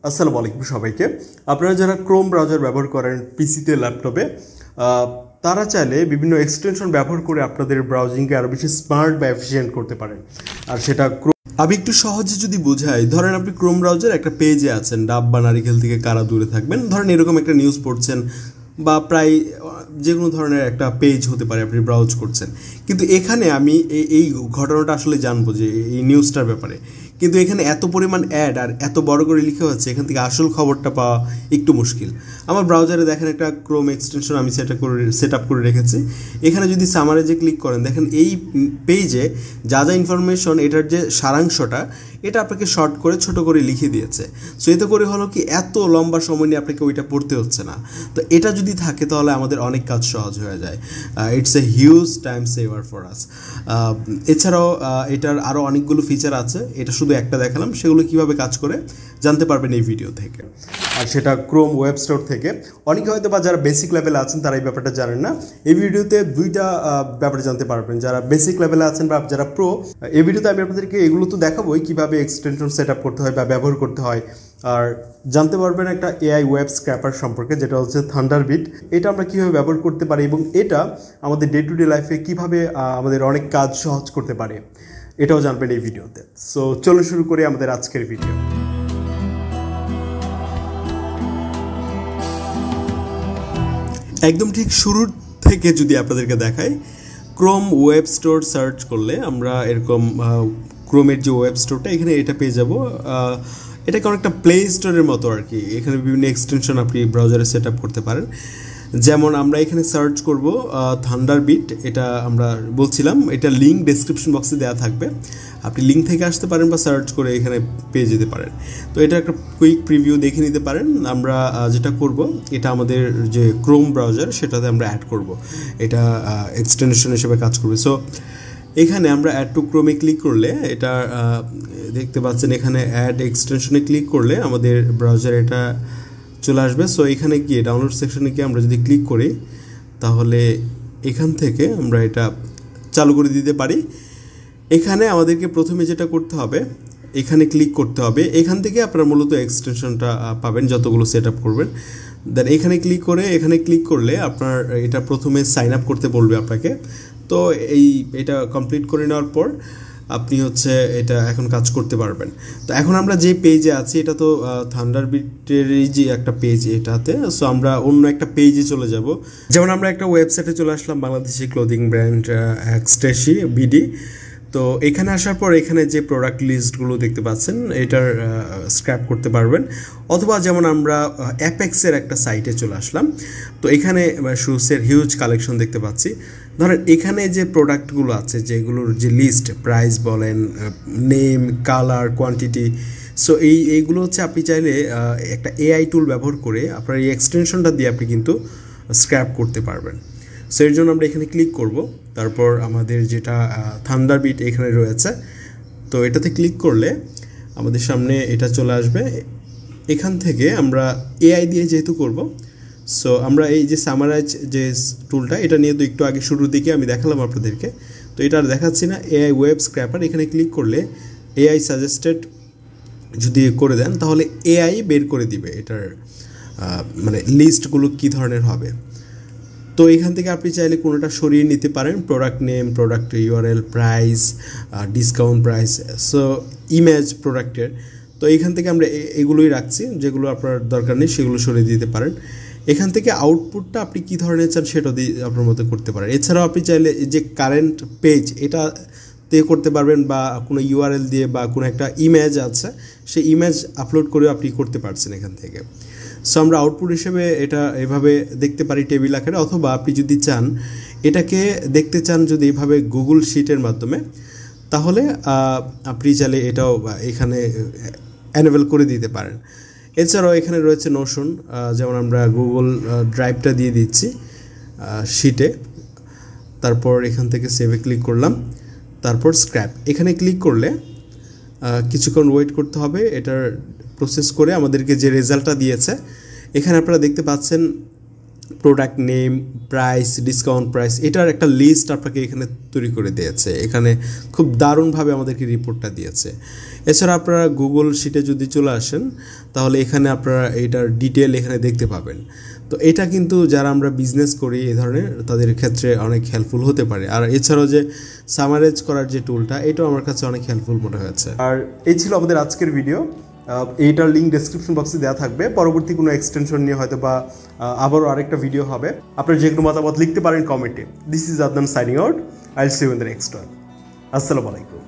আসসালামু আলাইকুম সবাইকে। আপনারা যারা ক্রোম ব্রাউজার ব্যবহার করেন পিসিতে, ল্যাপটপে, তারা চাইলে বিভিন্ন এক্সটেনশন ব্যবহার করে আপনাদের ব্রাউজিংকে আরও বেশি স্মার্ট বা এফিসিয়েন্ট করতে পারেন। আর সেটা আমি একটু সহজে যদি বোঝাই, ধরেন আপনি ক্রোম ব্রাউজার একটা পেজে আছেন, ডাব বা নারিকেল থেকে কারা দূরে থাকবেন, ধরেন এরকম একটা নিউজ পড়ছেন বা প্রায় যে কোনো ধরনের একটা পেজ হতে পারে, আপনি ব্রাউজ করছেন। কিন্তু এখানে আমি এই ঘটনাটা আসলে জানবো যে এই নিউজটার ব্যাপারে, কিন্তু এখানে এত পরিমাণ অ্যাড আর এত বড় করে লিখে হচ্ছে, এখান থেকে আসল খবরটা পাওয়া একটু মুশকিল। আমার ব্রাউজারে দেখেন একটা ক্রোম এক্সটেনশন আমি সেট আপ করে রেখেছি। এখানে যদি সামারে ক্লিক করেন, দেখেন এই পেজে যা যা ইনফরমেশন, এটার যে সারাংশটা, এটা আপনাকে শর্ট করে ছোট করে লিখে দিয়েছে। সো এতে করে হলো কি, এত লম্বা সময় নিয়ে আপনাকে ওইটা পড়তে হচ্ছে না। তো এটা যদি থাকে তাহলে আমাদের অনেক কাজ সহজ হয়ে যায়। It's a huge time saver for us. এছাড়াও এটার আরও অনেকগুলো ফিচার আছে, এটা শুধু একটা দেখালাম। সেগুলো কিভাবে কাজ করে জানতে পারবেন এই ভিডিও থেকে, আর সেটা ক্রোম ওয়েব স্টোর থেকে। অনেকে হয়তো বা যারা বেসিক লেভেলে আছেন তারা এই ব্যাপারটা জানেন না। এই ভিডিওতে দুইটা ব্যাপারে জানতে পারবেন, যারা বেসিক লেভেলে আছেন বা যারা প্রো। এই ভিডিওতে আমি আপনাদেরকে এগুলো তো দেখাবোই, কীভাবে এক্সটেনশন সেট আপ করতে হয় বা ব্যবহার করতে হয়। আর জানতে পারবেন একটা এআই ওয়েব স্ক্র্যাপার সম্পর্কে, যেটা হচ্ছে থান্ডারবিট। এটা আমরা কীভাবে ব্যবহার করতে পারি এবং এটা আমাদের ডে টু ডে লাইফে কীভাবে আমাদের অনেক কাজ সহজ করতে পারে, এটাও জানবেন এই ভিডিওতে। সো চলো শুরু করি আমাদের আজকের ভিডিও। একদম ঠিক শুরুর থেকে যদি আপনাদেরকে দেখাই, ক্রোম ওয়েব স্টোর সার্চ করলে আমরা এরকম ক্রোমের যে ওয়েব স্টোরটা, এখানে এটা পেয়ে যাব। এটাকে অনেকটা প্লে স্টোরের মতো আর কি। এখানে বিভিন্ন এক্সটেনশন আপনি ব্রাউজারে সেট আপ করতে পারেন। যেমন আমরা এখানে সার্চ করব থান্ডারবিট, এটা আমরা বলছিলাম, এটা লিঙ্ক ডেসক্রিপশন বক্সে দেওয়া থাকবে। আপনি লিঙ্ক থেকে আসতে পারেন বা সার্চ করে এখানে পেয়ে যেতে পারেন। তো এটা একটা কুইক প্রিভিউ দেখে নিতে পারেন। আমরা যেটা করব, এটা আমাদের যে ক্রোম ব্রাউজার সেটাতে আমরা অ্যাড করব, এটা এক্সটেনশন হিসেবে কাজ করবে। সো এখানে আমরা অ্যাড টু ক্রোমে ক্লিক করলে, এটা দেখতে পাচ্ছেন এখানে অ্যাড এক্সটেনশনে ক্লিক করলে আমাদের ব্রাউজার এটা চলে আসবে। সো এখানে গিয়ে ডাউনলোড সেকশনে গিয়ে আমরা যদি ক্লিক করি, তাহলে এখান থেকে আমরা এটা চালু করে দিতে পারি। এখানে আমাদেরকে প্রথমে যেটা করতে হবে, এখানে ক্লিক করতে হবে। এখান থেকে আপনারা মূলত এক্সটেনশনটা পাবেন যতগুলো সেট আপ করবেন। দেন এখানে ক্লিক করলে আপনার এটা প্রথমে সাইন আপ করতে বলবে আপনাকে। তো এটা কমপ্লিট করে নেওয়ার পর আপনি এটা এখন কাজ করতে পারবেন। তো এখন আমরা যে পেজে আছি, এটা তো থান্ডারবিটেরই যে একটা পেজ এটাতে। সো আমরা অন্য একটা পেজে চলে যাব। যেমন আমরা একটা ওয়েবসাইটে চলে আসলাম, বাংলাদেশি ক্লোদিং ব্র্যান্ড এক্সটেশি বিডি। তো এখানে আসার পর এখানে যে প্রোডাক্ট লিস্টগুলো দেখতে পাচ্ছেন, এটার স্ক্র্যাপ করতে পারবেন। অথবা যেমন আমরা অ্যাপেক্সের একটা সাইটে চলে আসলাম, তো এখানে শুজের হিউজ কালেকশন দেখতে পাচ্ছি। ধরেন এখানে যে প্রোডাক্টগুলো আছে, যেগুলোর যে লিস্ট, প্রাইস বলেন, নেম, কালার, কোয়ান্টিটি, সো এইগুলো আপনি চাইলে একটা এআই টুল ব্যবহার করে আপনার এই এক্সটেনশনটা দিয়ে আপনি কিন্তু স্ক্র্যাপ করতে পারবেন। সো এর জন্য আমরা এখানে ক্লিক করব। তারপর আমাদের যেটা থান্ডারবিট এখানে রয়েছে, তো এটাতে ক্লিক করলে আমাদের সামনে এটা চলে আসবে। এখান থেকে আমরা এআই দিয়ে যেহেতু করব, সো আমরা এই যে সামারাইজ যে টুলটা, এটা নিয়ে তো একটু আগে শুরুর দিকে আমি দেখালাম আপনাদেরকে। তো এটা আর দেখাচ্ছি না। এআই ওয়েব স্ক্র্যাপার, এখানে ক্লিক করলে এআই সাজেস্টেড যদি করে দেন, তাহলে এআই বের করে দিবে এটার মানে লিস্টগুলো কী ধরনের হবে। তো এখান থেকে আপনি চাইলে কোনোটা সরিয়ে নিতে পারেন, product name, product URL, price, discount price, so image প্রোডাক্টের। তো এখান থেকে আমরা এগুলোই রাখছি, যেগুলো আপনার দরকার নেই সেগুলো সরিয়ে দিতে পারেন। এখান থেকে আউটপুটটা আপনি কী ধরনের চান সেটা দিয়ে আপনার মতো করতে পারেন। এছাড়াও আপনি চাইলে যে কারেন্ট পেজ, এটাতে করতে পারবেন, বা কোনো ইউআরএল দিয়ে বা কোনো একটা ইমেজ আছে, সেই ইমেজ আপলোড করেও আপনি করতে পারছেন এখান থেকে। সো আমরা আউটপুট হিসেবে এটা এভাবে দেখতে পারি টেবিল আকারে, অথবা আপনি যদি চান এটাকে দেখতে চান যদি এভাবে গুগল শিটের মাধ্যমে, তাহলে আপনি চাইলে এটাও এখানে অ্যানেবল করে দিতে পারেন। এছাড়াও এখানে রয়েছে নোশন, যেমন আমরা গুগল ড্রাইভটা দিয়ে দিচ্ছি শিটে। তারপর এখান থেকে সেভে ক্লিক করলাম, তারপর স্ক্র্যাপ এখানে ক্লিক করলে কিছুক্ষণ ওয়েট করতে হবে এটার প্রসেস করে আমাদেরকে যে রেজাল্টটা দিয়েছে। এখানে আপনারা দেখতে পাচ্ছেন product name, price, discount price, এটার একটা লিস্ট আপনাকে এখানে তৈরি করে দিয়েছে। এখানে খুব দারুণভাবে আমাদেরকে রিপোর্টটা দিয়েছে। এছাড়া আপনারা গুগল শিটে যদি চলে আসেন তাহলে এখানে আপনারা এটার ডিটেল এখানে দেখতে পাবেন। তো এটা কিন্তু যারা আমরা বিজনেস করি এই ধরনের তাদের ক্ষেত্রে অনেক হেল্পফুল হতে পারে। আর এছাড়াও যে সামারাইজ করার যে টুলটা, এটাও আমার কাছে অনেক হেল্পফুল মনে হয়েছে। আর এই ছিল আমাদের আজকের ভিডিও। এইটার লিঙ্ক ডেসক্রিপশন বক্সে দেওয়া থাকবে। পরবর্তী কোনো এক্সটেনশন নিয়ে হয়তো বা আবারও আরেকটা ভিডিও হবে। আপনার যে কোনো মতামত লিখতে পারেন কমেন্টে। This is Adnan signing out. I will see you in the next one. আসসালামু আলাইকুম।